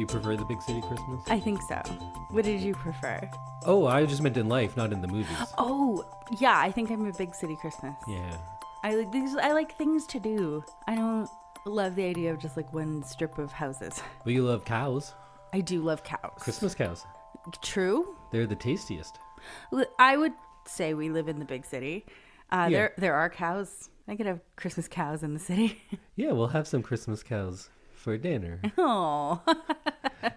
you prefer the big city Christmas? I think so. What did you prefer? Oh, I just meant in life, not in the movies. Oh, yeah, I think I'm a big city Christmas. Yeah. I like things to do. I don't love the idea of just like one strip of houses. But you love cows. I do love cows. Christmas cows. True. They're the tastiest. I would say we live in the big city. Yeah. There are cows. I could have Christmas cows in the city. Yeah, we'll have some Christmas cows for dinner. Oh.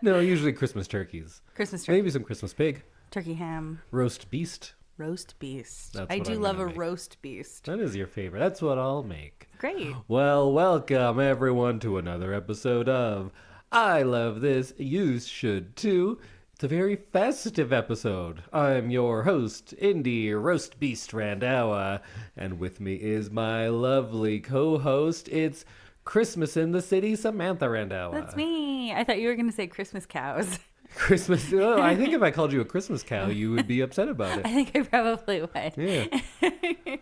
No, usually Christmas turkeys. Christmas turkey. Maybe some Christmas pig. Turkey ham. Roast beast. Roast beast. That's I what do I'm love gonna a make. roast beast. That is your favorite. That's what I'll make. Great. Well, welcome everyone to another episode of I Love This, You Should Too. It's a very festive episode. I'm your host, Indy, Roast Beast Randhawa, and with me is my lovely co-host. It's Christmas in the City, Samantha Randhawa. That's me. I thought you were going to say Christmas cows. Christmas. Oh, I think if I called you a Christmas cow, you would be upset about it. I think I probably would. Yeah.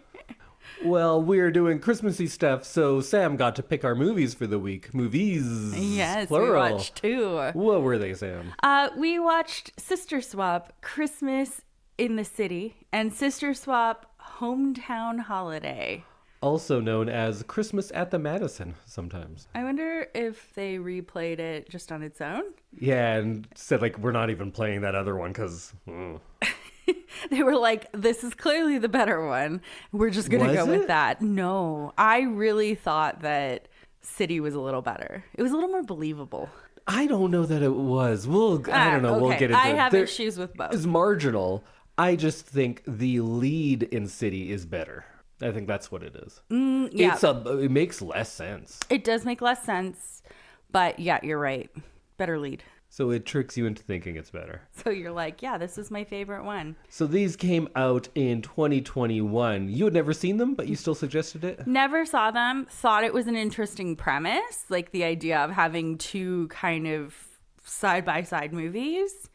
Well, we're doing Christmassy stuff, so Sam got to pick our movies for the week. Movies. Yes, plural. we watched two. What were they, Sam? We watched Sister Swap, Christmas in the City, and Sister Swap, Hometown Holiday. Also known as Christmas at the Madison sometimes. I wonder if they replayed it just on its own. Yeah, and said, like, we're not even playing that other one because... They were like, this is clearly the better one. We're just going to go with that. No, I really thought that City was a little better. It was a little more believable. I don't know that it was. I don't know. Okay. We'll get into it. I have issues with both. It's marginal. I just think the lead in City is better. I think that's what it is. Yeah. It makes less sense. It does make less sense. But yeah, you're right. Better lead. So it tricks you into thinking it's better. So you're like, yeah, this is my favorite one. So these came out in 2021. You had never seen them, but you still suggested it? Never saw them. Thought it was an interesting premise. Like the idea of having two kind of side-by-side movies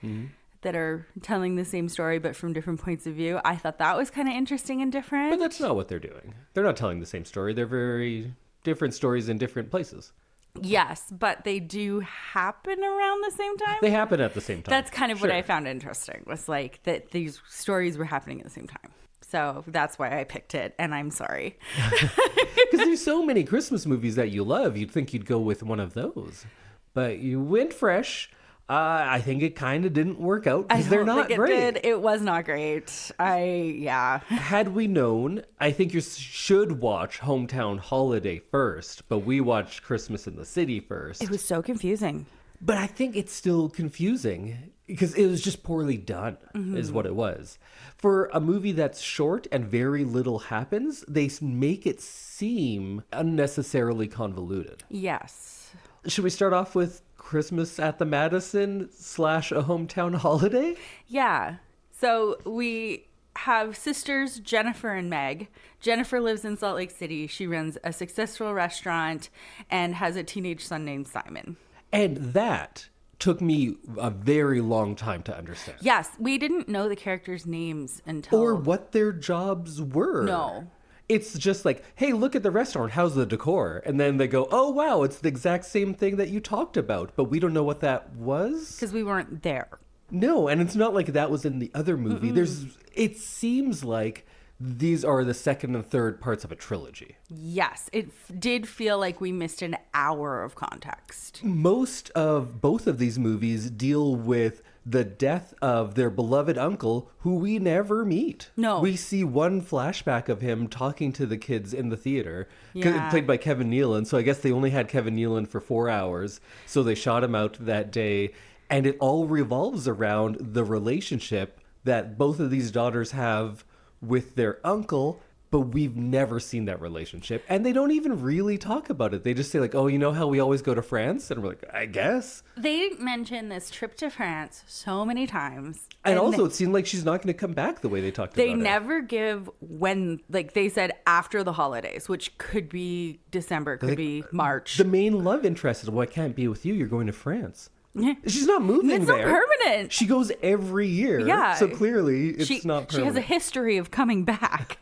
that are telling the same story but from different points of view. I thought that was kind of interesting and different. But that's not what they're doing. They're not telling the same story. They're very different stories in different places. Yes, but they do happen around the same time. They happen at the same time. That's kind of what I found interesting, was like that these stories were happening at the same time. So that's why I picked it, and I'm sorry. Because there's so many Christmas movies that you love, you'd think you'd go with one of those. But you went fresh. I think it kind of didn't work out because they're not great. It was not great. Had we known, I think you should watch Hometown Holiday first, but we watched Christmas in the City first. It was so confusing. But I think it's still confusing because it was just poorly done, is what it was. For a movie that's short and very little happens, they make it seem unnecessarily convoluted. Yes. Should we start off with Christmas at the Madison / A Hometown Holiday? Yeah. So we have sisters Jennifer and Meg. Jennifer lives in Salt Lake City. She runs a successful restaurant and has a teenage son named Simon. And that took me a very long time to understand. Yes, we didn't know the characters' names until... Or what their jobs were. No. It's just like, hey, look at the restaurant. How's the decor? And then they go, oh, wow, it's the exact same thing that you talked about. But we don't know what that was. Because we weren't there. No, and it's not like that was in the other movie. It seems like these are the second and third parts of a trilogy. Yes, it did feel like we missed an hour of context. Most of both of these movies deal with the death of their beloved uncle, who we never meet. No. We see one flashback of him talking to the kids in the theater, Yeah. played by Kevin Nealon. So I guess they only had Kevin Nealon for 4 hours. So they shot him out that day. And it all revolves around the relationship that both of these daughters have with their uncle, but we've never seen that relationship. And they don't even really talk about it. They just say like, oh, you know how we always go to France? And we're like, I guess. They mentioned this trip to France so many times. And also it seemed like she's not going to come back the way they talked about it. They never give when, like they said after the holidays, which could be December, could be March. The main love interest is, well, I can't be with you. You're going to France. She's not moving It's there. not permanent. She goes every year. Yeah. So clearly it's not permanent. She has a history of coming back.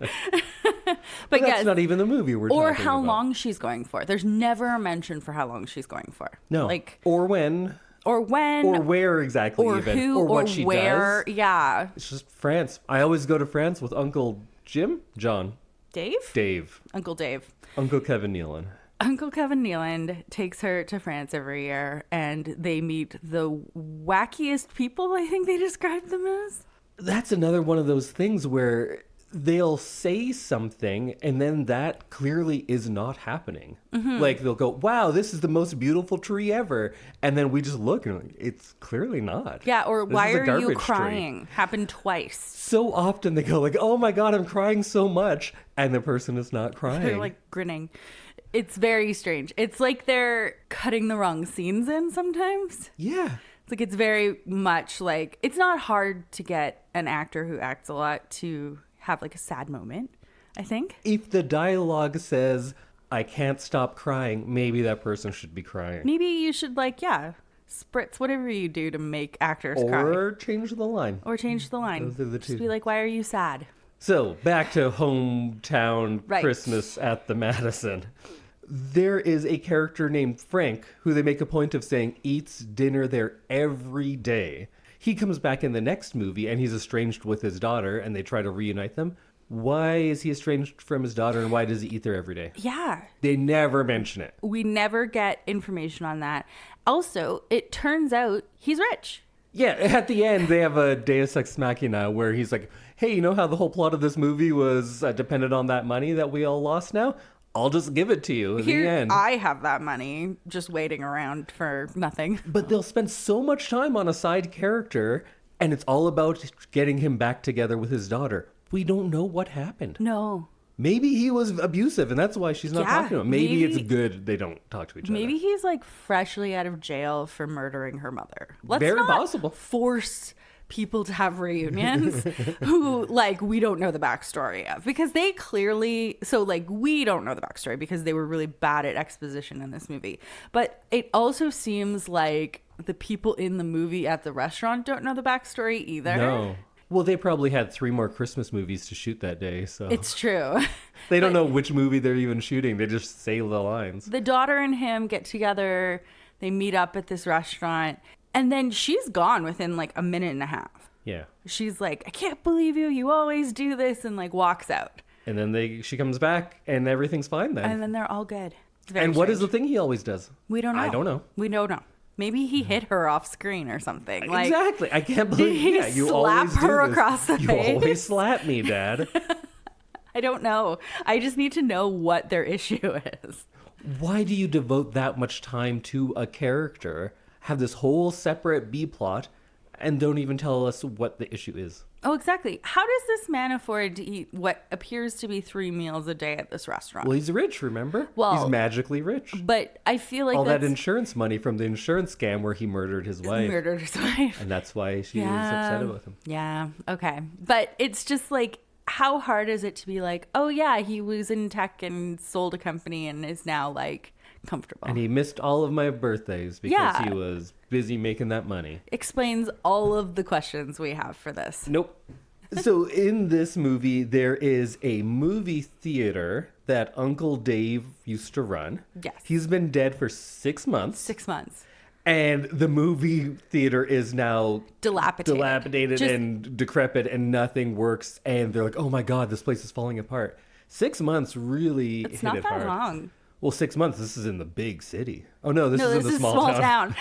But that's not even the movie we're talking about. Or how long she's going for. There's never a mention for how long she's going for. No. Like, or when. or when, or where exactly, or even, who, or what or she where. does. Yeah. It's just France. I always go to France with Uncle John, Dave, Uncle Dave. Uncle Kevin Nealon. Uncle Kevin Nealon takes her to France every year, and they meet the wackiest people, I think they describe them as. That's another one of those things where they'll say something and then that clearly is not happening. Like they'll go, wow, this is the most beautiful tree ever. And then we just look and it's clearly not. Yeah, or This why is a are you garbage crying? tree. Happened twice. So often they go like, oh my God, I'm crying so much. And the person is not crying. They're like grinning. It's very strange. It's like they're cutting the wrong scenes in sometimes. Yeah. It's like it's very much like, it's not hard to get an actor who acts a lot to have like a sad moment, I think. If the dialogue says, I can't stop crying, maybe that person should be crying. Maybe you should like, spritz whatever you do to make actors cry. Or change the line. Or change the line. Those are the two. Just be like, why are you sad? So, back to hometown Right. Christmas at the Madison. There is a character named Frank who they make a point of saying eats dinner there every day. He comes back in the next movie and he's estranged with his daughter and they try to reunite them. Why is he estranged from his daughter and why does he eat there every day? Yeah. They never mention it. We never get information on that. Also, it turns out he's rich. Yeah, at the end, they have a Deus Ex Machina where he's like, hey, you know how the whole plot of this movie was dependent on that money that we all lost now? I'll just give it to you in the end. I have that money just waiting around for nothing. But they'll spend so much time on a side character, and it's all about getting him back together with his daughter. We don't know what happened. No. Maybe he was abusive, and that's why she's not talking to him. Maybe it's good they don't talk to each other. Maybe he's like freshly out of jail for murdering her mother. Let's Very not possible. force people to have reunions who like we don't know the backstory of, because they clearly, so like we don't know the backstory because they were really bad at exposition in this movie, but it also seems like the people in the movie at the restaurant don't know the backstory either. No. Well, they probably had 3 more Christmas movies to shoot that day, so It's true. they don't know which movie they're even shooting. They just say the lines. The daughter and him get together, they meet up at this restaurant, and then she's gone within like a minute and a half. Yeah. She's like, I can't believe you always do this, and like walks out. And then she comes back and everything's fine then. And then they're all good. It's very And what is strange. the thing he always does? We don't know. I don't know. We don't know. Maybe he hit her off screen or something. Like, exactly. I can't believe he you slap always do her this. across the You face? always slap me, Dad. I don't know. I just need to know what their issue is. Why do you devote that much time to a character, have this whole separate B plot, and don't even tell us what the issue is? Oh, exactly. How does this man afford to eat what appears to be 3 meals a day at this restaurant? Well, he's rich, remember? Well, he's magically rich. But I feel like All that that's insurance money from the insurance scam where he murdered his wife. murdered his wife. And that's why she was upset with him. Yeah. Okay. But it's just like, how hard is it to be like, oh yeah, he was in tech and sold a company and is now like comfortable. And he missed all of my birthdays because Yeah. he was busy making that money. Explains all of the questions we have for this. Nope. So in this movie, there is a movie theater that Uncle Dave used to run. Yes. He's been dead for 6 months. 6 months. And the movie theater is now Dilapidated. Just- and decrepit and nothing works. And they're like, oh my God, this place is falling apart. 6 months really It's hit not it that hard. long. Well, 6 months, this is in the big city. Oh no, this is in the is small town.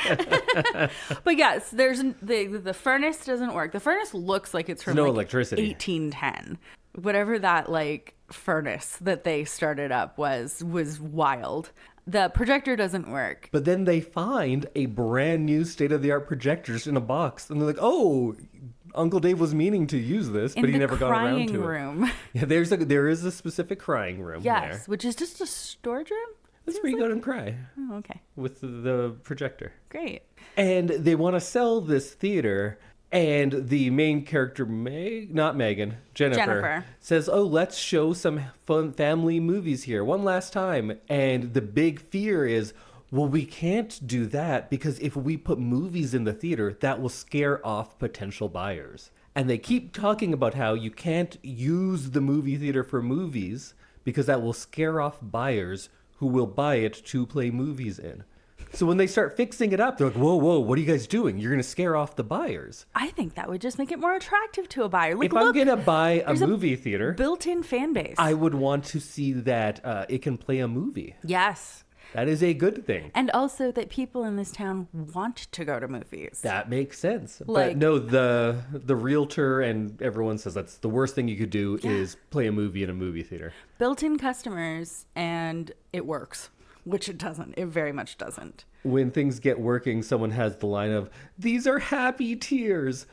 But yes, there's the furnace doesn't work. The furnace looks like it's from There's no like electricity. 1810. Whatever that like furnace that they started up was wild. The projector doesn't work. But then they find a brand new state-of-the-art projector just in a box. And they're like, oh, Uncle Dave was meaning to use this, but he never got around to room. it. Yeah, there is a specific crying room Yes, there. which is just a storage room. That's where you go and cry Oh, okay, with the projector. great. And they want to sell this theater, and the main character, not Megan, Jennifer, says, oh, let's show some fun family movies here one last time. And the big fear is, well, we can't do that because if we put movies in the theater, that will scare off potential buyers. And they keep talking about how you can't use the movie theater for movies because that will scare off buyers who will buy it to play movies in. So when they start fixing it up, they're like, whoa, what are you guys doing? You're going to scare off the buyers. I think that would just make it more attractive to a buyer. Like, If I'm going to buy a movie theater, built-in fan base. I would want to see that it can play a movie. Yes. That is a good thing. And also that people in this town want to go to movies. That makes sense. Like, but no, the realtor and everyone says that's the worst thing you could do is play a movie in a movie theater. Built-in customers, and it works, which it doesn't. It very much doesn't. When things get working, someone has the line of, "These are happy tears."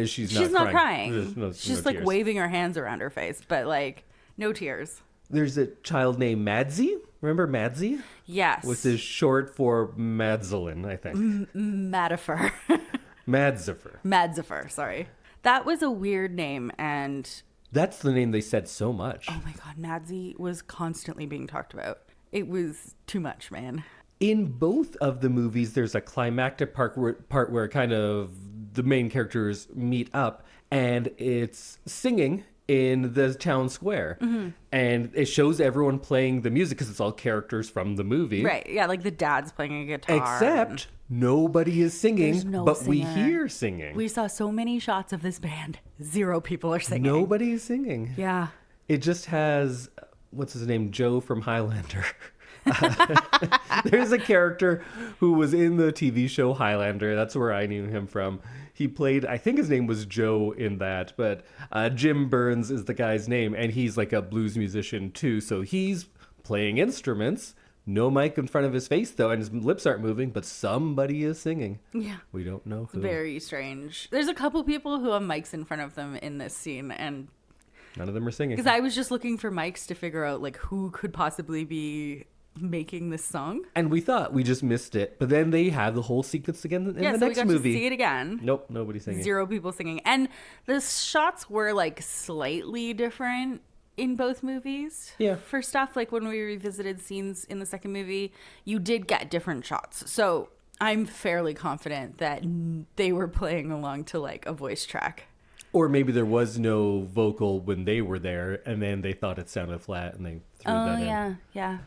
She's not crying. She's like tears. waving her hands around her face, but like no tears. There's a child named Madsy. Remember Madsy? Yes. Which is short for Madzalin, I think. Madifer. Madzifer, sorry. That was a weird name, and... That's the name they said so much. Oh my god, Madsy was constantly being talked about. It was too much, man. In both of the movies, there's a climactic part where kind of the main characters meet up, and it's singing in the town square. Mm-hmm. And it shows everyone playing the music because it's all characters from the movie. Right, yeah, like the dad's playing a guitar. Except nobody is singing, but singer. We hear singing. We saw so many shots of this band. 0 people are singing. Nobody is singing. Yeah. It just has, what's his name, Joe from Highlander. There's a character who was in the TV show Highlander. That's where I knew him from. He played, I think his name was Joe in that, but Jim Burns is the guy's name, and he's like a blues musician too. So he's playing instruments, no mic in front of his face though, and his lips aren't moving, but somebody is singing. Yeah. We don't know who. Very strange. There's a couple people who have mics in front of them in this scene, and none of them are singing. Because I was just looking for mics to figure out like who could possibly be making this song, and we thought we just missed it, but then they have the whole sequence again in the next we got movie. To see it again. Nope, nobody's singing. 0 people singing, and the shots were like slightly different in both movies. Yeah. For stuff like when we revisited scenes in the second movie, you did get different shots. So I'm fairly confident that they were playing along to like a voice track. Or maybe there was no vocal when they were there, and then they thought it sounded flat, and they threw that in. Yeah.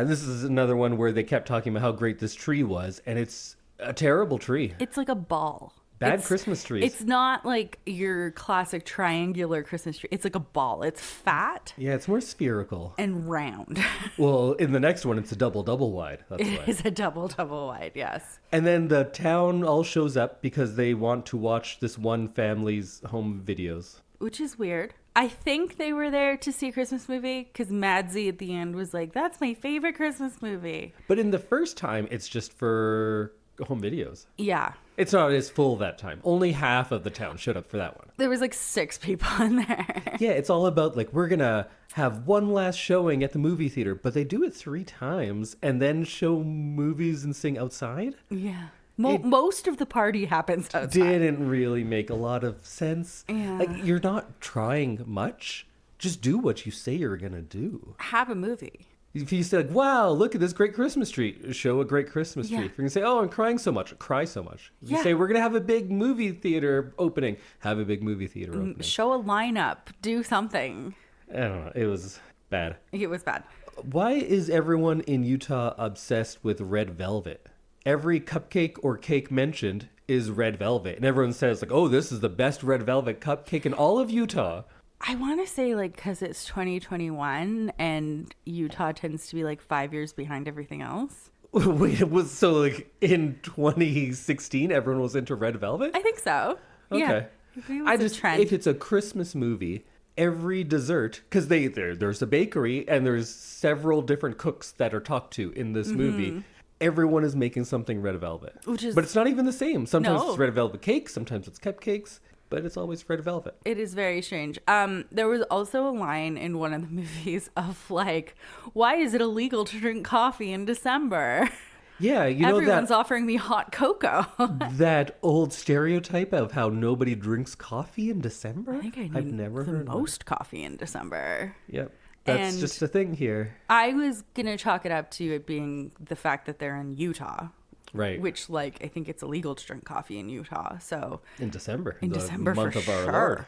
This is another one where they kept talking about how great this tree was, and it's a terrible tree. It's like a ball. Bad Christmas trees. It's not like your classic triangular Christmas tree. It's like a ball. It's fat. Yeah, it's more spherical. And round. Well, in the next one, it's a double wide. That's why. It is a double wide, yes. And then the town all shows up because they want to watch this one family's home videos. Which is weird. I think they were there to see a Christmas movie because Madsy at the end was like, that's my favorite Christmas movie. But in the first time, it's just for home videos. Yeah. It's not as full that time. Only half of the town showed up for that one. There was like 6 people in there. Yeah, it's all about like, we're going to have one last showing at the movie theater, but they do it 3 times and then show movies and sing outside. Yeah. Most of the party happens outside. Didn't really make a lot of sense. Yeah. Like, you're not trying much. Just do what you say you're going to do. Have a movie. If you say, like, wow, look at this great Christmas tree, show a great Christmas tree. Yeah. If you're going to say, oh, I'm crying so much, cry so much. If you Yeah. say, we're going to have a big movie theater opening, have a big movie theater opening. Show a lineup. Do something. I don't know. It was bad. It was bad. Why is everyone in Utah obsessed with red velvet? Every cupcake or cake mentioned is red velvet. And everyone says, like, oh, this is the best red velvet cupcake in all of Utah. I want to say, like, because it's 2021 and Utah tends to be, like, 5 years behind everything else. Wait, it was so, like, in 2016, everyone was into red velvet? I think so. Okay. Yeah. I just, if it's a Christmas movie, every dessert, because there's a bakery and there's several different cooks that are talked to in this movie. Everyone is making something red velvet. But it's not even the same. Sometimes it's red velvet cake, sometimes it's cupcakes, but it's always red velvet. It is very strange. There was also a line in one of the movies of like, why is it illegal to drink coffee in December? Yeah, you know everyone's offering me hot cocoa. That old stereotype of how nobody drinks coffee in December? I think I've never heard the most coffee in December. Yep. That's just a thing here. I was going to chalk it up to it being the fact that they're in Utah. Right. Which, like, I think it's illegal to drink coffee in Utah. So in December. In December, month for of our sure.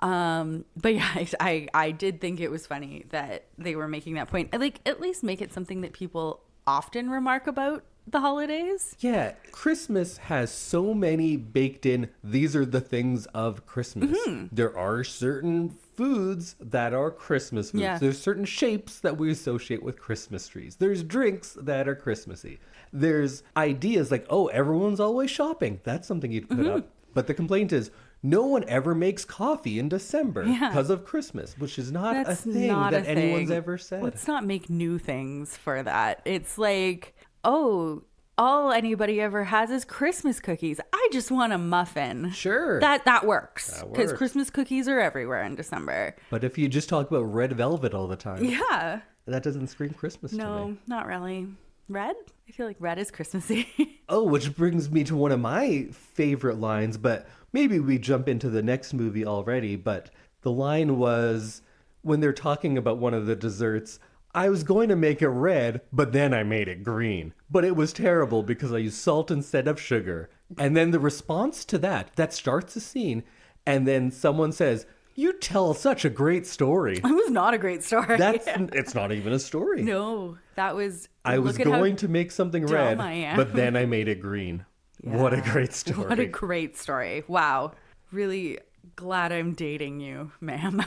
Lord. But yeah, I did think it was funny that they were making that point. Like, at least make it something that people often remark about the holidays. Yeah, Christmas has so many baked in, these are the things of Christmas. There are certain foods that are Christmas foods. Yeah. There's certain shapes that we associate with Christmas trees. There's drinks that are Christmassy. There's ideas like, oh, everyone's always shopping. That's something you'd put up. But the complaint is, no one ever makes coffee in December because of Christmas, which is not That's a thing not that a anyone's thing. ever said. Let's not make new things for that. It's like, oh, all anybody ever has is Christmas cookies. I just want a muffin. Sure. That works. That Because works. Christmas cookies are everywhere in December. But if you just talk about red velvet all the time, Yeah. that doesn't scream Christmas to me. No, not really. Red? I feel like red is Christmassy. Oh, which brings me to one of my favorite lines, but maybe we jump into the next movie already. But the line was when they're talking about one of the desserts, I was going to make it red, but then I made it green. But it was terrible because I used salt instead of sugar. And then the response to that starts a scene, and then someone says, you tell such a great story. It was not a great story. It's not even a story. No, that was... I was going to make something red, dumb I am. but then I made it green. What a great story. What a great story. Wow. Really glad I'm dating you, ma'am.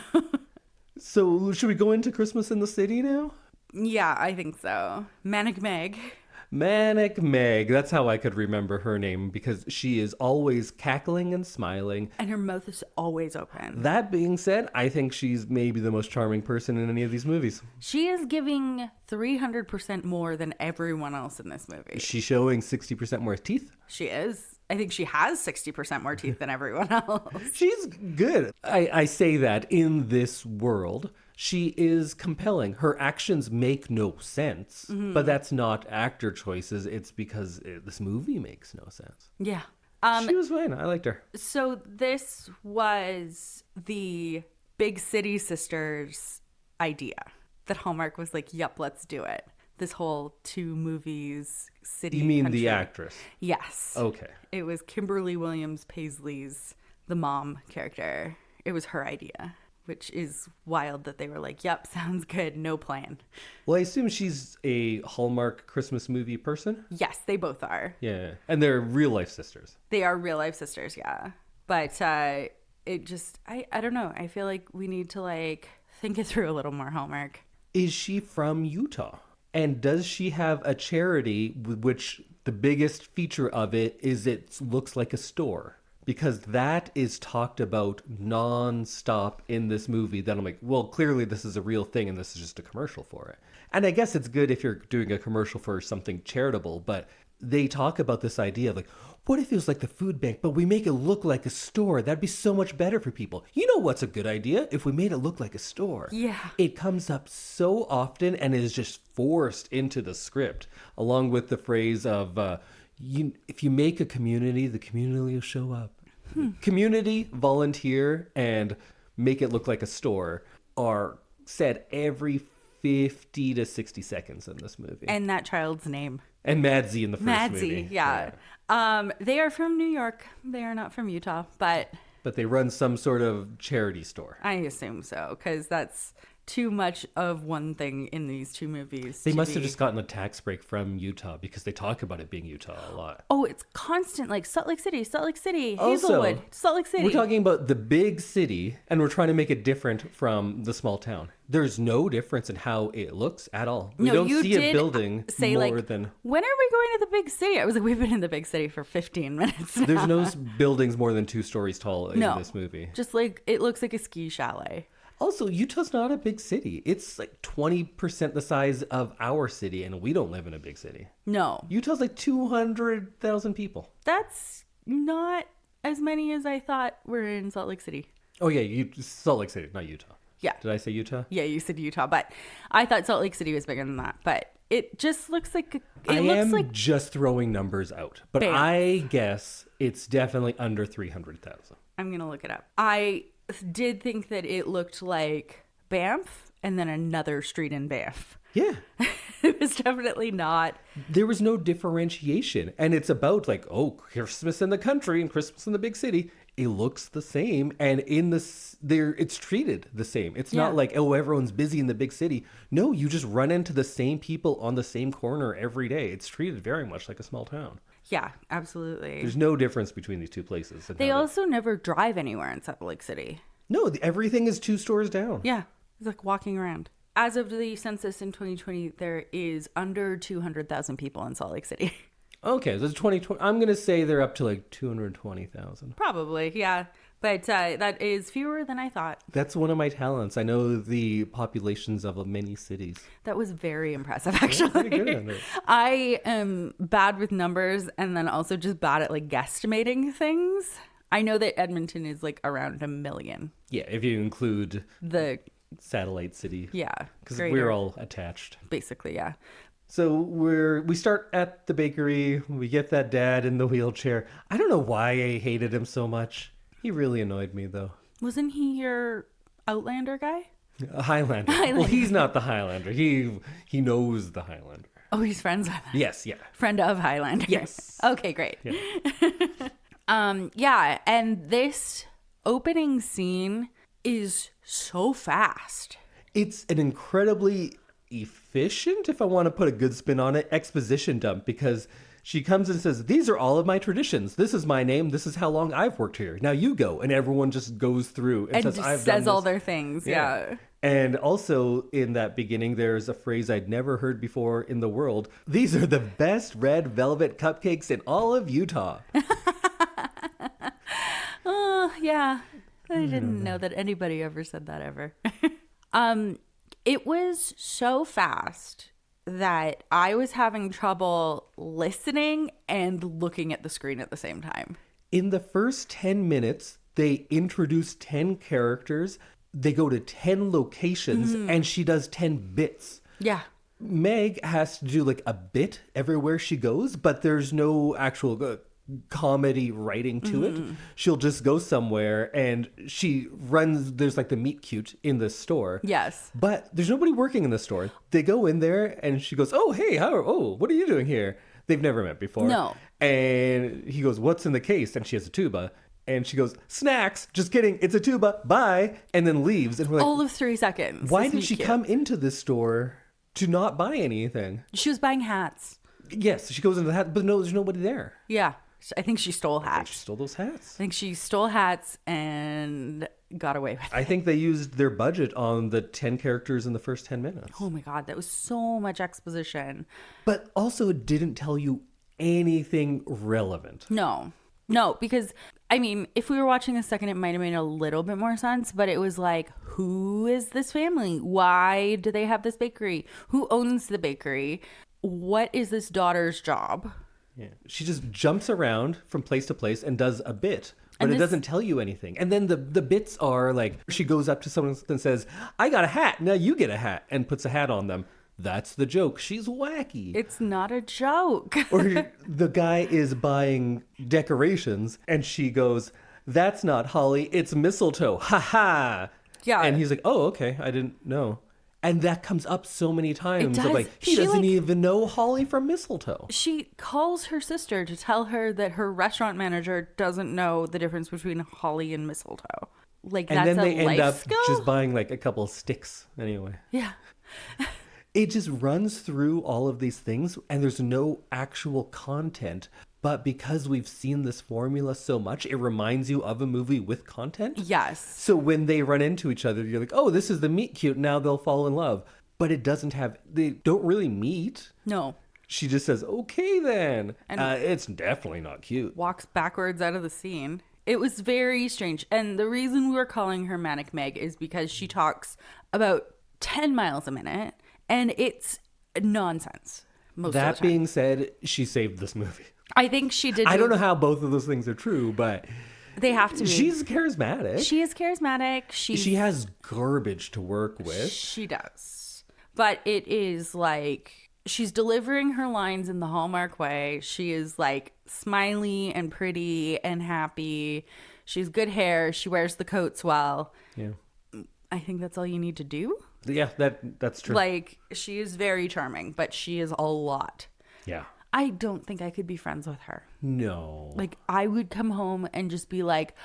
So should we go into Christmas in the City now? Yeah, I think so. Manic Meg. Manic Meg. That's how I could remember her name because she is always cackling and smiling. And her mouth is always open. That being said, I think she's maybe the most charming person in any of these movies. She is giving 300% more than everyone else in this movie. She's showing 60% more teeth. She is. I think she has 60% more teeth than everyone else. She's good. I say that in this world, she is compelling. Her actions make no sense, but that's not actor choices. It's because this movie makes no sense. Yeah. She was fine. I liked her. So this was the Big City Sisters idea that Hallmark was like, yep, let's do it. This whole 2 movies, city, You mean country. the actress? Yes. Okay. It was Kimberly Williams Paisley's, the mom character. It was her idea, which is wild that they were like, yep, sounds good, no plan. Well, I assume she's a Hallmark Christmas movie person? Yes, they both are. Yeah. And they're real life sisters. They are real life sisters, yeah. But it just, I don't know. I feel like we need to like think it through a little more, Hallmark. Is she from Utah? And does she have a charity which the biggest feature of it is it looks like a store? Because that is talked about non-stop in this movie that I'm like, well, clearly this is a real thing and this is just a commercial for it. And I guess it's good if you're doing a commercial for something charitable, but they talk about this idea of like, what if it was like the food bank, but we make it look like a store? That'd be so much better for people. You know what's a good idea? If we made it look like a store. Yeah. It comes up so often and is just forced into the script, along with the phrase of, if you make a community, the community will show up. Community, volunteer, and make it look like a store are said every 50 to 60 seconds in this movie. And that child's name. And Madsy in the first Madsy, movie. yeah. They are from New York. They are not from Utah, but They run some sort of charity store. I assume so, because that's too much of one thing in these 2 movies. They must have just gotten a tax break from Utah because they talk about it being Utah a lot. Oh, it's constant, like Salt Lake City, Also, Hazelwood, Salt Lake City. We're talking about the big city, and we're trying to make it different from the small town. There's no difference in how it looks at all. We don't you see a did building say, more like, than... when are we going to the big city? I was like, we've been in the big city for 15 minutes now. There's no buildings more than 2 stories tall in No. this movie. Just like, it looks like a ski chalet. Also, Utah's not a big city. It's like 20% the size of our city, and we don't live in a big city. No. Utah's like 200,000 people. That's not as many as I thought were in Salt Lake City. Oh, yeah, Salt Lake City, not Utah. Yeah. Did I say Utah? Yeah, you said Utah, but I thought Salt Lake City was bigger than that. But it just looks like I am just throwing numbers out, but Bam. I guess it's definitely under 300,000. I'm gonna look it up. I did think that it looked like Banff and then another street in Banff. Yeah. It was definitely not. There was no differentiation. And it's about like, oh, Christmas in the country and Christmas in the big city. It looks the same. And in this, there, it's treated the same. It's not like, oh, everyone's busy in the big city. No, you just run into the same people on the same corner every day. It's treated very much like a small town. Yeah, absolutely. There's no difference between these two places. They also never drive anywhere in Salt Lake City. No, everything is 2 stores down. Yeah, it's like walking around. As of the census in 2020, there is under 200,000 people in Salt Lake City. Okay, so it's 2020. I'm going to say they're up to like 220,000. Probably, yeah. But that is fewer than I thought. That's one of my talents. I know the populations of many cities. That was very impressive, actually. Pretty good at it. I am bad with numbers and then also just bad at like guesstimating things. I know that Edmonton is like around 1 million. Yeah, if you include the satellite city. Yeah. Because we're all attached. Basically, yeah. So we start at the bakery. We get that dad in the wheelchair. I don't know why I hated him so much. He really annoyed me, though. Wasn't he your Outlander guy? A Highlander. Well, he's not the Highlander. He knows the Highlander. Oh, he's friends with him. Yes, yeah. Friend of Highlander. Yes. Okay, great. Yeah. Yeah, and this opening scene is so fast. It's an incredibly efficient, if I want to put a good spin on it, exposition dump, because she comes and says, these are all of my traditions. This is my name. This is how long I've worked here. Now you go. And everyone just goes through and says, I've done this. All their things. Yeah. And also in that beginning, there's a phrase I'd never heard before in the world. These are the best red velvet cupcakes in all of Utah. Oh, yeah. I didn't know that anybody ever said that ever. It was so fast that I was having trouble listening and looking at the screen at the same time. In the first 10 minutes, they introduce 10 characters. They go to 10 locations and she does 10 bits. Yeah. Meg has to do like a bit everywhere she goes, but there's no actual comedy writing to it. She'll just go somewhere and she runs. There's like the meet cute in the store. Yes. But there's nobody working in the store. They go in there and she goes, oh, hey, what are you doing here? They've never met before. No. And he goes, what's in the case? And she has a tuba. And she goes, snacks. Just kidding. It's a tuba. Bye. And then leaves. And we're like, all of 3 seconds. Why did she come into this store to not buy anything? She was buying hats. Yes. She goes into the hat, but no, there's nobody there. Yeah. I think she stole hats. She stole those hats. I think she stole hats and got away with it. I think they used their budget on the 10 characters in the first 10 minutes. Oh my God. That was so much exposition. But also it didn't tell you anything relevant. No, because I mean, if we were watching a second, it might have made a little bit more sense, but it was like, who is this family? Why do they have this bakery? Who owns the bakery? What is this daughter's job? Yeah. She just jumps around from place to place and does a bit, but it doesn't tell you anything. And then the bits are like, she goes up to someone and says, I got a hat. Now you get a hat, and puts a hat on them. That's the joke. She's wacky. It's not a joke. Or the guy is buying decorations and she goes, that's not holly, it's mistletoe. Ha ha. Yeah. And he's like, oh, okay. I didn't know. And that comes up so many times. Of like, he doesn't even know holly from mistletoe. She calls her sister to tell her that her restaurant manager doesn't know the difference between holly and mistletoe. Like, and that's then they a life end up skill? just buying like a couple of sticks anyway. Yeah. It just runs through all of these things and there's no actual content. But because we've seen this formula so much, it reminds you of a movie with content. Yes. So when they run into each other, you're like, oh, this is the meet cute. Now they'll fall in love. But it doesn't have, they don't really meet. No. She just says, okay, then. And it's definitely not cute. Walks backwards out of the scene. It was very strange. And the reason we were calling her Manic Meg is because she talks about 10 miles a minute. And it's nonsense. That being said, she saved this movie. I think she did. I don't know how both of those things are true, but they have to be. She's charismatic. She is charismatic. She has garbage to work with. She does. But it is like she's delivering her lines in the Hallmark way. She is like smiley and pretty and happy. She's good hair. She wears the coats well. Yeah. I think that's all you need to do. Yeah, that's true. Like, she is very charming, but she is a lot. Yeah. I don't think I could be friends with her. No. Like, I would come home and just be like,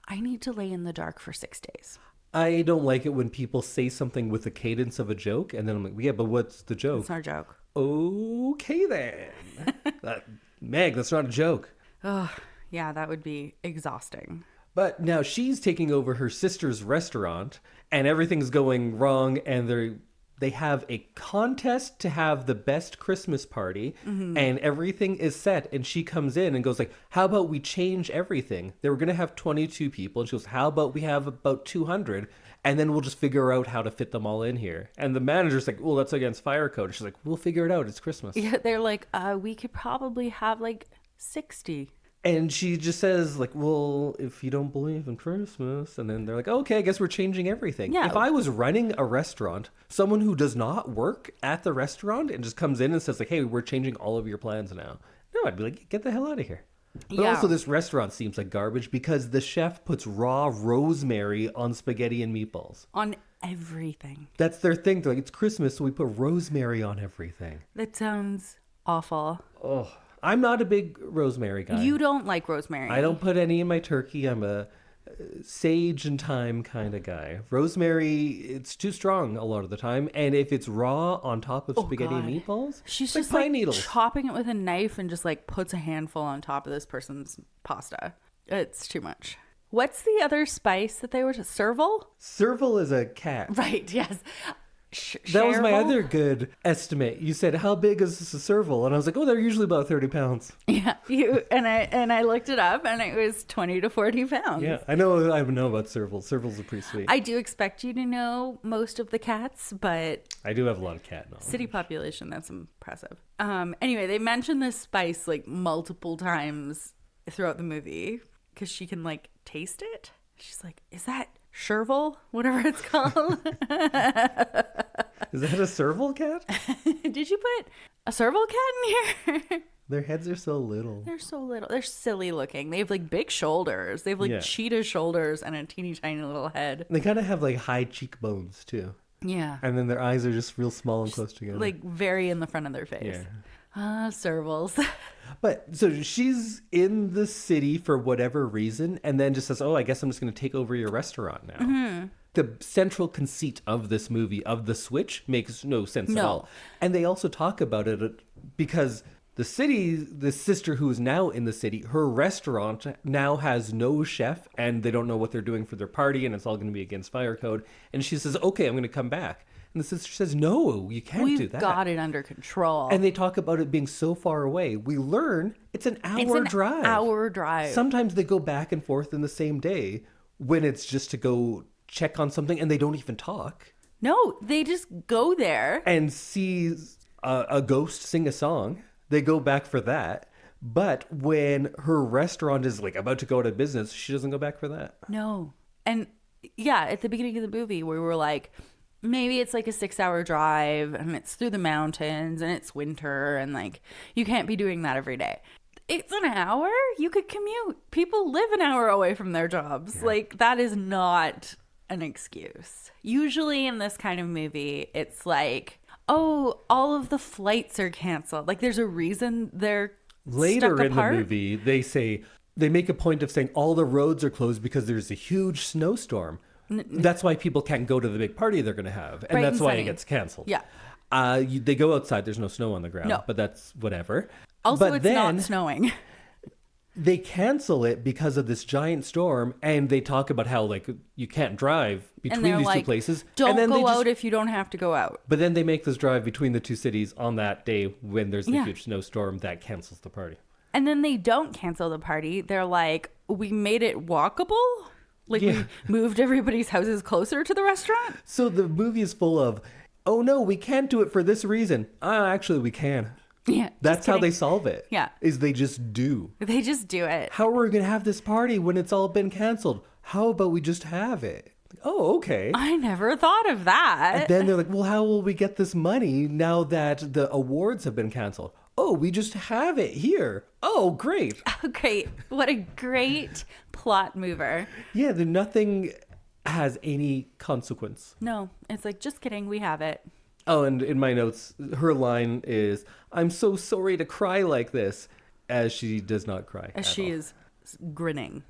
I need to lay in the dark for 6 days. I don't like it when people say something with the cadence of a joke, and then I'm like, yeah, but what's the joke? It's not a joke. Okay, then. Meg, that's not a joke. Oh, yeah, that would be exhausting. But now she's taking over her sister's restaurant, and everything's going wrong, and they have a contest to have the best Christmas party, and everything is set, and she comes in and goes like, how about we change everything? They were going to have 22 people, and she goes, how about we have about 200, and then we'll just figure out how to fit them all in here. And the manager's like, well, that's against fire code. And she's like, we'll figure it out. It's Christmas. Yeah, they're like, we could probably have like 60. And she just says, like, well, if you don't believe in Christmas. And then they're like, okay, I guess we're changing everything. Yeah. If I was running a restaurant, someone who does not work at the restaurant and just comes in and says, like, hey, we're changing all of your plans now. No, I'd be like, get the hell out of here. But also, this restaurant seems like garbage because the chef puts raw rosemary on spaghetti and meatballs. On everything. That's their thing. They're like, it's Christmas, so we put rosemary on everything. That sounds awful. Oh, I'm not a big rosemary guy. You don't like rosemary. I don't put any in my turkey. I'm a sage and thyme kind of guy. Rosemary, it's too strong a lot of the time. And if it's raw on top of spaghetti and meatballs, she's like just pine like needles. chopping it with a knife and just like puts a handful on top of this person's pasta. It's too much. What's the other spice that they were to serval? Serval is a cat. Right, yes. That was my Chervil? other good estimate. You said, how big is a serval? And I was like, oh, they're usually about 30 pounds. Yeah, I looked it up and it was 20 to 40 pounds. Yeah, I know about servals. Servals are pretty sweet. I do expect you to know most of the cats, but I do have a lot of cat knowledge. city population, that's impressive. Anyway, they mention this spice like multiple times throughout the movie because she can like taste it. She's like, is that Chervil? Whatever it's called. Is that a serval cat? Did you put a serval cat in here? Their heads are so little. They're so little. They're silly looking. They have like big shoulders. They have like cheetah shoulders and a teeny tiny little head. They kind of have like high cheekbones too. Yeah. And then their eyes are just real small and close together. Like very in the front of their face. Yeah. Servals. But so she's in the city for whatever reason and then just says, oh, I guess I'm just going to take over your restaurant now. Mm-hmm. The central conceit of this movie, of the switch, makes no sense at all. And they also talk about it because the sister who is now in the city, her restaurant now has no chef and they don't know what they're doing for their party and it's all going to be against fire code. And she says, okay, I'm going to come back. And the sister says, no, you can't do that. We've got it under control. And they talk about it being so far away. We learn it's an hour drive. Hour drive. Sometimes they go back and forth in the same day when it's just to go check on something and they don't even talk. No, they just go there. And see a ghost sing a song. They go back for that. But when her restaurant is like about to go out of business, she doesn't go back for that. No. And yeah, at the beginning of the movie, we were like, maybe it's like a 6-hour drive and it's through the mountains and it's winter and like you can't be doing that every day. It's an hour. You could commute. People live an hour away from their jobs. Yeah. Like that is not an excuse. Usually in this kind of movie, it's like, oh, all of the flights are canceled. Like there's a reason they're later stuck in apart. The movie. They make a point of saying all the roads are closed because there's a huge snowstorm. That's why people can't go to the big party they're going to have. And that's why it gets canceled. Yeah. They go outside. There's no snow on the ground. No. But that's whatever. Also, but it's then, not snowing. They cancel it because of this giant storm. And they talk about how, like, you can't drive between these two places. Don't go out if you don't have to go out. But then they make this drive between the two cities on that day when there's the huge snowstorm that cancels the party. And then they don't cancel the party. They're like, we made it walkable? Like we moved everybody's houses closer to the restaurant? So the movie is full of, oh no, we can't do it for this reason. Actually, we can. Yeah. That's how they solve it. Yeah. Is they just do. They just do it. How are we going to have this party when it's all been canceled? How about we just have it? Oh, okay. I never thought of that. And then they're like, well, how will we get this money now that the awards have been canceled? Oh, we just have it here. Oh, great. Oh, great. What a great plot mover. Yeah, nothing has any consequence. No, it's like, just kidding, we have it. Oh, and in my notes, her line is, "I'm so sorry to cry like this," as she does not cry. As she is grinning.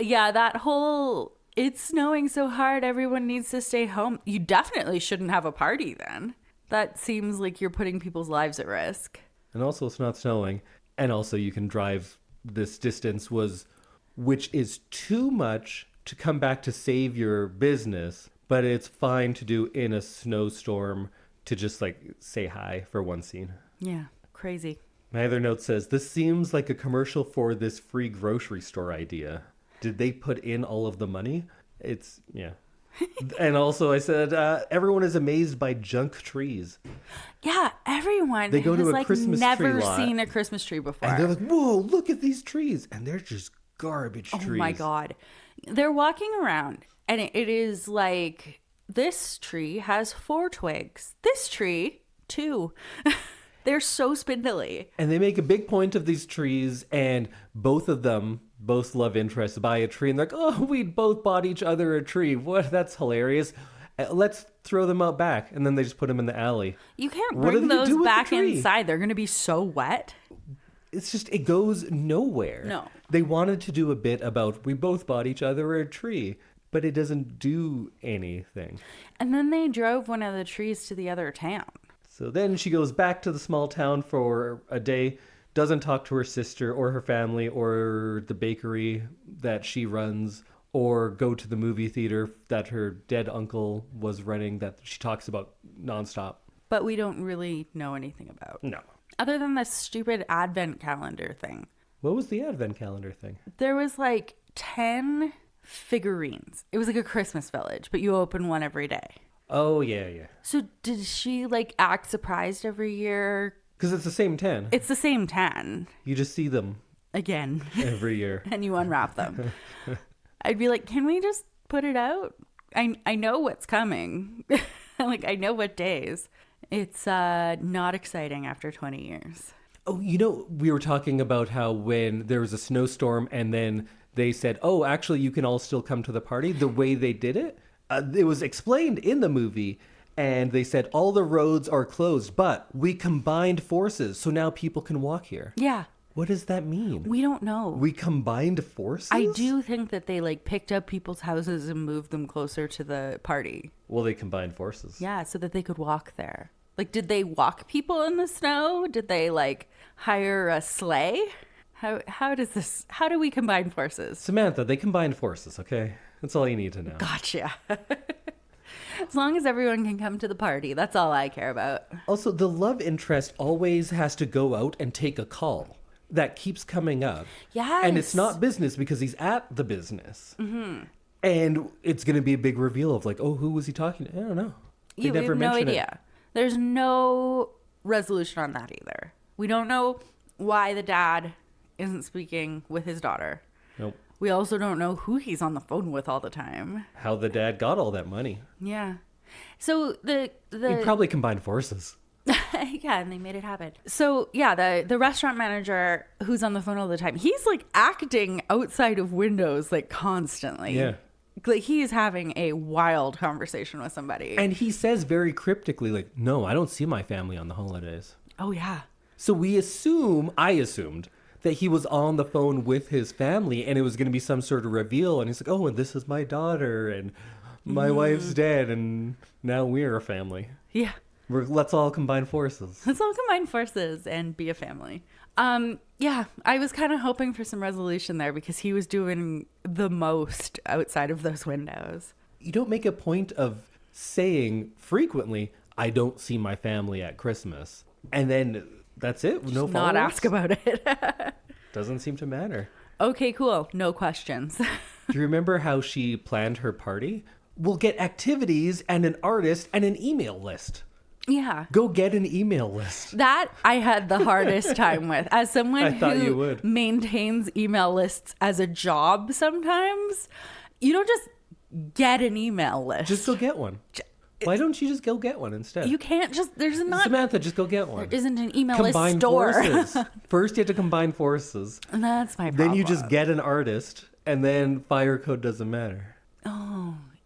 Yeah, that whole, it's snowing so hard, everyone needs to stay home. You definitely shouldn't have a party then. That seems like you're putting people's lives at risk. And also, it's not snowing. And also, you can drive this distance, which is too much to come back to save your business, but it's fine to do in a snowstorm to just like say hi for one scene. Yeah, crazy. My other note says, "This seems like a commercial for this free grocery store idea. Did they put in all of the money?" It's, yeah. And also I said, everyone is amazed by junk trees. Yeah, everyone They go to has a like Christmas never tree lot, seen a Christmas tree before. and they're like, "Whoa, look at these trees." And they're just garbage trees. Oh my God. They're walking around and it is like, this tree has 4 twigs. This tree, 2. They're so spindly. And they make a big point of these trees, and both love interests, buy a tree, and they're like, "Oh, we both bought each other a tree. What? That's hilarious. Let's throw them out back." And then they just put them in the alley. You can't What bring do they do those with the back tree? inside. They're going to be so wet. It's just, it goes nowhere. No. They wanted to do a bit about, we both bought each other a tree, but it doesn't do anything. And then they drove one of the trees to the other town. So then she goes back to the small town for a day, doesn't talk to her sister or her family or the bakery that she runs, or go to the movie theater that her dead uncle was running that she talks about nonstop. But we don't really know anything about. No. Other than this stupid advent calendar thing. What was the advent calendar thing? There was like 10 figurines. It was like a Christmas village, but you open one every day. Oh, yeah. So did she like act surprised every year? Because it's the same 10. It's the same 10. You just see them Again. every year. And you unwrap them. I'd be like, can we just put it out? I know what's coming. Like, I know what days. It's not exciting after 20 years. Oh, we were talking about how when there was a snowstorm and then they said, "Oh, actually, you can all still come to the party," the way they did it. It was explained in the movie, and they said all the roads are closed, but we combined forces, so now people can walk here. Yeah. What does that mean? We don't know. We combined forces? I do think that they like picked up people's houses and moved them closer to the party. Well, they combined forces. Yeah, so that they could walk there. Like, did they walk people in the snow? Did they like hire a sleigh? How do we combine forces? Samantha, they combined forces, okay? That's all you need to know. Gotcha. As long as everyone can come to the party, that's all I care about. Also, the love interest always has to go out and take a call. That keeps coming up. Yes. And it's not business because he's at the business. Mm-hmm. And it's going to be a big reveal of like, oh, who was he talking to? I don't know. We have no idea. There's no resolution on that either. We don't know why the dad isn't speaking with his daughter. Nope. We also don't know who he's on the phone with all the time. How the dad got all that money. Yeah. So He probably combined forces. Yeah, and they made it happen. So yeah, the restaurant manager who's on the phone all the time, he's like acting outside of windows like constantly. Yeah. Like he's having a wild conversation with somebody. And he says very cryptically, like, "No, I don't see my family on the holidays." Oh yeah. So I assumed that he was on the phone with his family and it was going to be some sort of reveal. And he's like, "Oh, and this is my daughter and my wife's dead and now we're a family." Yeah. Let's all combine forces. Let's all combine forces and be a family. Yeah, I was kind of hoping for some resolution there because he was doing the most outside of those windows. You don't make a point of saying frequently, "I don't see my family at Christmas." And then that's it. Just no follow-ups? not ask about it. Doesn't seem to matter. Okay, cool. No questions. Do you remember how she planned her party? We'll get activities and an artist and an email list. Yeah. Go get an email list. That I had the hardest time with. As someone you who would. maintains email lists as a job sometimes, you don't just get an email list. Just go get one. Why don't you just go get one instead? You can't just, there's not. Samantha, just go get one. There isn't an email Combine list store. forces. First, you have to combine forces. And that's my problem. Then you just get an artist, and then fire code doesn't matter. Oh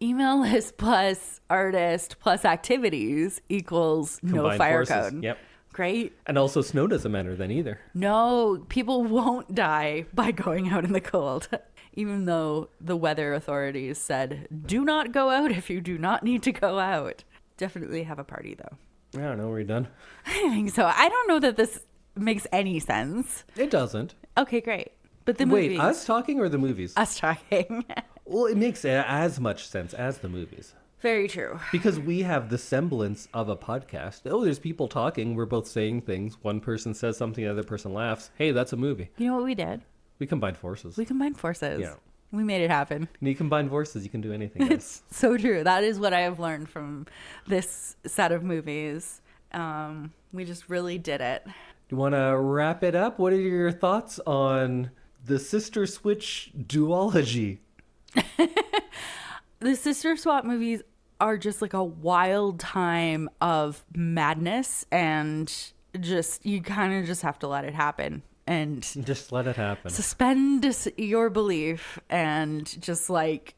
email list plus artist plus activities equals no Combined fire forces. code. Yep. Great. And also snow doesn't matter then either. No, people won't die by going out in the cold. Even though the weather authorities said, do not go out if you do not need to go out. Definitely have a party, though. I don't know. We're done. I think so. I don't know that this makes any sense. It doesn't. Okay, great. But the movies. Wait, us talking or the movies? Us talking. Well, it makes as much sense as the movies. Very true. Because we have the semblance of a podcast. Oh, there's people talking. We're both saying things. One person says something, the other person laughs. Hey, that's a movie. You know what we did? We combined forces. We combined forces. Yeah. We made it happen. When you combine forces, you can do anything. It's so true. That is what I have learned from this set of movies. We just really did it. You want to wrap it up? What are your thoughts on the Sister Switch duology? The Sister Swap movies are just like a wild time of madness, and just you kind of just have to let it happen and Just let it happen. suspend your belief and just like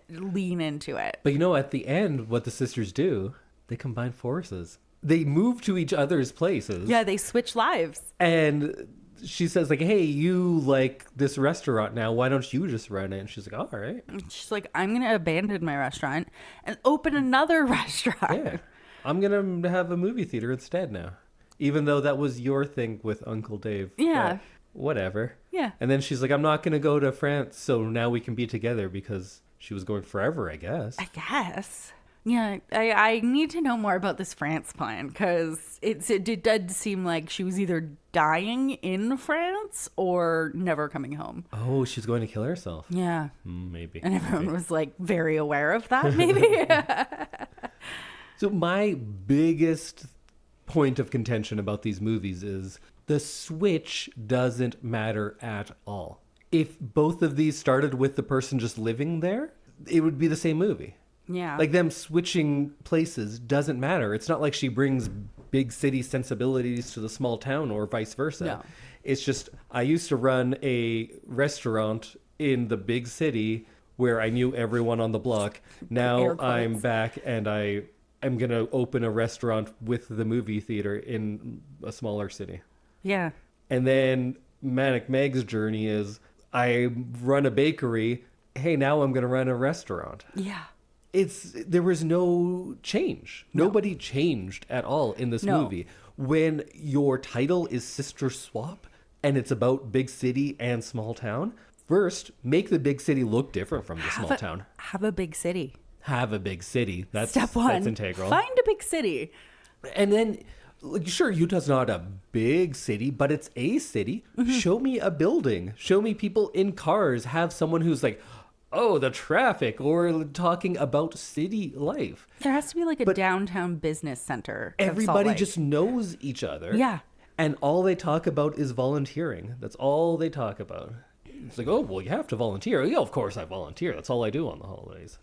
lean into it. But you know, at the end, what the sisters do, they combine forces. They move to each other's places. Yeah, they switch lives. And she says, like, hey, you like this restaurant now. Why don't you just run it? And she's like, all right. She's like, I'm going to abandon my restaurant and open another restaurant. Yeah. I'm going to have a movie theater instead now. Even though that was your thing with Uncle Dave. Yeah. But whatever. Yeah. And then she's like, I'm not going to go to France, so now we can be together, because she was going forever, I guess. I guess. Yeah, I need to know more about this France plan, because it did seem like she was either dying in France or never coming home. Oh, she's going to kill herself. Yeah. Maybe. And everyone was like very aware of that, maybe. So my biggest point of contention about these movies is the switch doesn't matter at all. If both of these started with the person just living there, it would be the same movie. Yeah. Like, them switching places doesn't matter. It's not like she brings big city sensibilities to the small town or vice versa. No. It's just, I used to run a restaurant in the big city where I knew everyone on the block. Now I'm back and I'm going to open a restaurant with the movie theater in a smaller city. Yeah. And then Manic Meg's journey is, I run a bakery. Hey, now I'm going to run a restaurant. Yeah. There was no change. No. Nobody changed at all in this movie. When your title is Sister Swap and it's about big city and small town, first, make the big city look different from the small town. Have a big city. Have a big city. That's Step one. That's integral. Find a big city. And then, like, sure, Utah's not a big city, but it's a city. Mm-hmm. Show me a building. Show me people in cars. Have someone who's like, oh, the traffic, or talking about city life. There has to be like a downtown business center. Everybody just knows each other. Yeah. And all they talk about is volunteering. That's all they talk about. It's like, oh, well, you have to volunteer. Yeah, of course I volunteer. That's all I do on the holidays.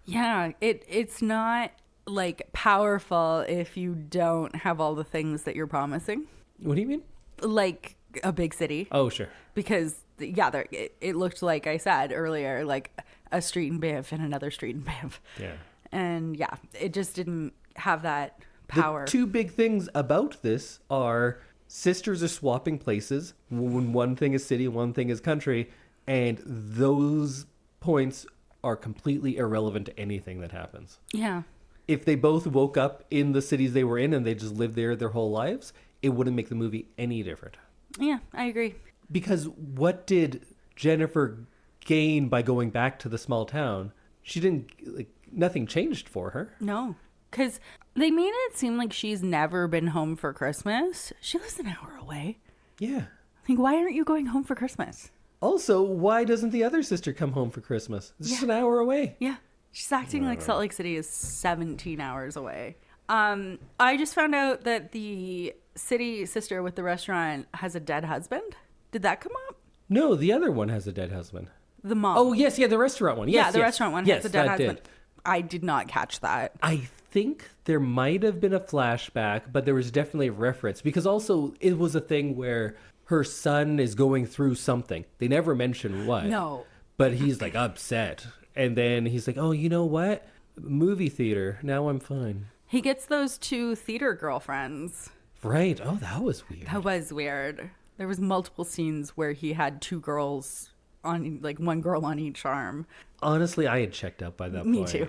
Yeah, it's not like powerful if you don't have all the things that you're promising. What do you mean? Like a big city. Oh, sure. Because yeah, it looked like I said earlier, like a street in Banff and another street in Banff. Yeah. And yeah, it just didn't have that power. The two big things about this are sisters are swapping places when one thing is city, one thing is country, and those points are completely irrelevant to anything that happens. Yeah. If they both woke up in the cities they were in and they just lived there their whole lives, it wouldn't make the movie any different. Yeah, I agree. Because what did Jennifer gain by going back to the small town? She didn't, like, nothing changed for her. No, because they made it seem like she's never been home for Christmas. She lives an hour away. Yeah. Like, why aren't you going home for Christmas? Also, why doesn't the other sister come home for Christmas? It's just an hour away. Yeah. She's acting like Salt Lake City is 17 hours away. I just found out that the city sister with the restaurant has a dead husband. Did that come up? No, the other one has a dead husband. The mom. Oh, yes, yeah, the restaurant one. Yes, yeah, the restaurant one yes, has a dead that husband. did. I did not catch that. I think there might have been a flashback, but there was definitely a reference. Because also, it was a thing where her son is going through something. They never mention what. No. But he's, like, upset. And then he's like, oh, you know what? Movie theater. Now I'm fine. He gets those 2 theater girlfriends. Right. Oh, that was weird. That was weird. There was multiple scenes where he had 2 girls on, like, 1 girl on each arm. Honestly, I had checked out by that point. Me too.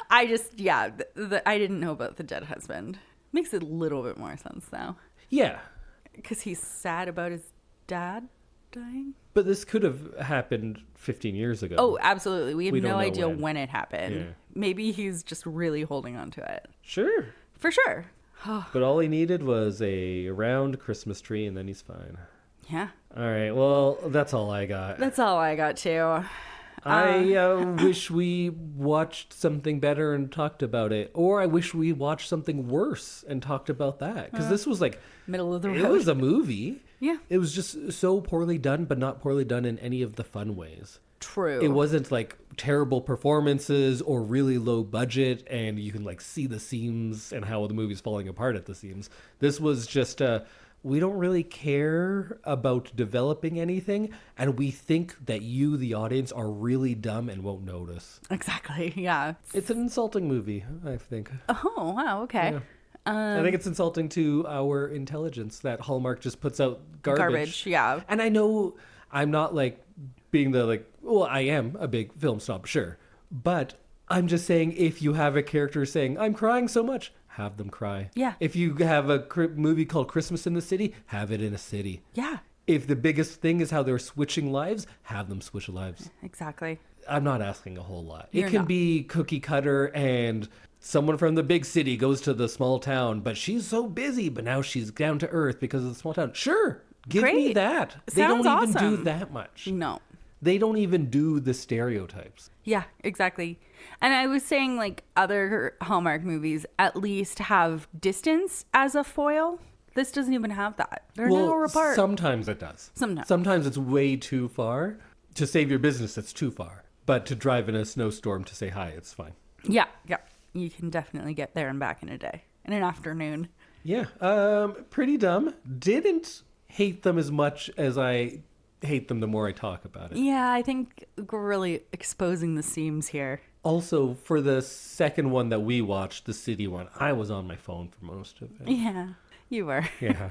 I just, yeah, I didn't know about the dead husband. Makes it a little bit more sense, though. Yeah. Because he's sad about his dad dying. But this could have happened 15 years ago. Oh, absolutely. We have We don't no know idea when. when it happened. Yeah. Maybe he's just really holding on to it. Sure. For sure. But all he needed was a round Christmas tree, and then he's fine. Yeah. All right. Well, that's all I got. That's all I got, too. I wish we watched something better and talked about it. Or I wish we watched something worse and talked about that. Because this was like... Middle of the road. It was a movie. Yeah. It was just so poorly done, but not poorly done in any of the fun ways. True. It wasn't like terrible performances or really low budget, and you can like see the seams and how the movie's falling apart at the seams. This was just we don't really care about developing anything, and we think that you, the audience, are really dumb and won't notice. Exactly. Yeah. It's an insulting movie, I think. Oh, wow. Okay. Yeah. I think it's insulting to our intelligence that Hallmark just puts out garbage. Yeah. And I know I'm not like being the like, well, I am a big film snob, sure. But I'm just saying, if you have a character saying, I'm crying so much, have them cry. Yeah. If you have a movie called Christmas in the City, have it in a city. Yeah. If the biggest thing is how they're switching lives, have them switch lives. Exactly. I'm not asking a whole lot. You're It can not. be cookie cutter and someone from the big city goes to the small town, but she's so busy, but now she's down to earth because of the small town. Sure. Give me Great. that. They Sounds don't even do awesome. that much. No. They don't even do the stereotypes. Yeah, exactly. And I was saying, like, other Hallmark movies at least have distance as a foil. This doesn't even have that. They're an hour apart. Sometimes it does. Sometimes it's way too far. To save your business, it's too far. But to drive in a snowstorm to say hi, it's fine. Yeah. You can definitely get there and back in a day, in an afternoon. Yeah, pretty dumb. Didn't hate them as much as I hate them the more I talk about it. Yeah, I think we're really exposing the seams here. Also, for the second one that we watched, the city one, I was on my phone for most of it. Yeah, you were. Yeah.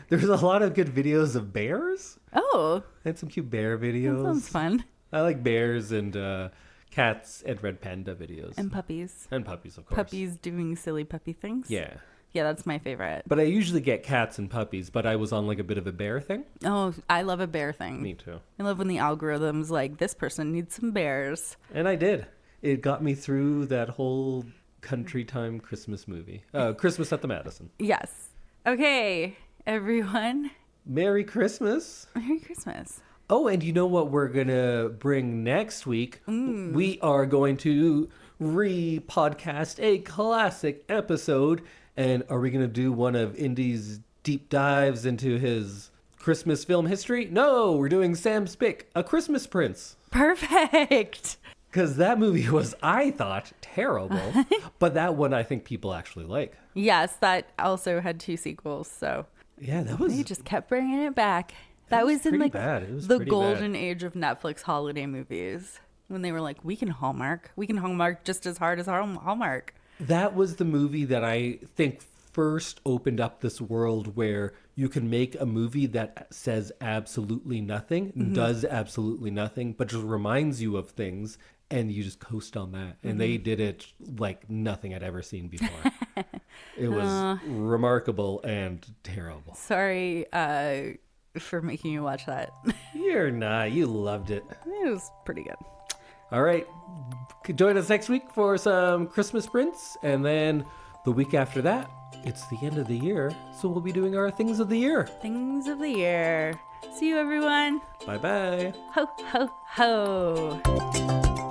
There's a lot of good videos of bears. Oh. I had some cute bear videos. That sounds fun. I like bears and cats and red panda videos. And puppies. And puppies, of course. Puppies doing silly puppy things. Yeah. Yeah, that's my favorite. But I usually get cats and puppies, but I was on like a bit of a bear thing. Oh, I love a bear thing. Me too. I love when the algorithm's like, this person needs some bears. And I did. It got me through that whole country time Christmas movie. Christmas at the Madison. Yes. Okay, everyone. Merry Christmas. Merry Christmas. Oh, and you know what we're going to bring next week? We are going to re-podcast a classic episode. And are we going to do one of Indy's deep dives into his Christmas film history? No, we're doing Sam Spick, A Christmas Prince. Perfect. Because that movie was, I thought, terrible. But that one I think people actually like. Yes, that also had 2 sequels, so Yeah, that was... they just kept bringing it back. That was in pretty like bad. It was the pretty golden bad. age of Netflix holiday movies. When they were like, we can Hallmark just as hard as Hallmark. That was the movie that I think first opened up this world where you can make a movie that says absolutely nothing, does absolutely nothing, but just reminds you of things, and you just coast on that. And they did it like nothing I'd ever seen before. It was remarkable and terrible. Sorry for making you watch that. You're not. You loved it. It was pretty good. All right. Join us next week for some Christmas Prince. And then the week after that, it's the end of the year. So we'll be doing our Things of the Year. Things of the year. See you, everyone. Bye-bye. Ho, ho, ho.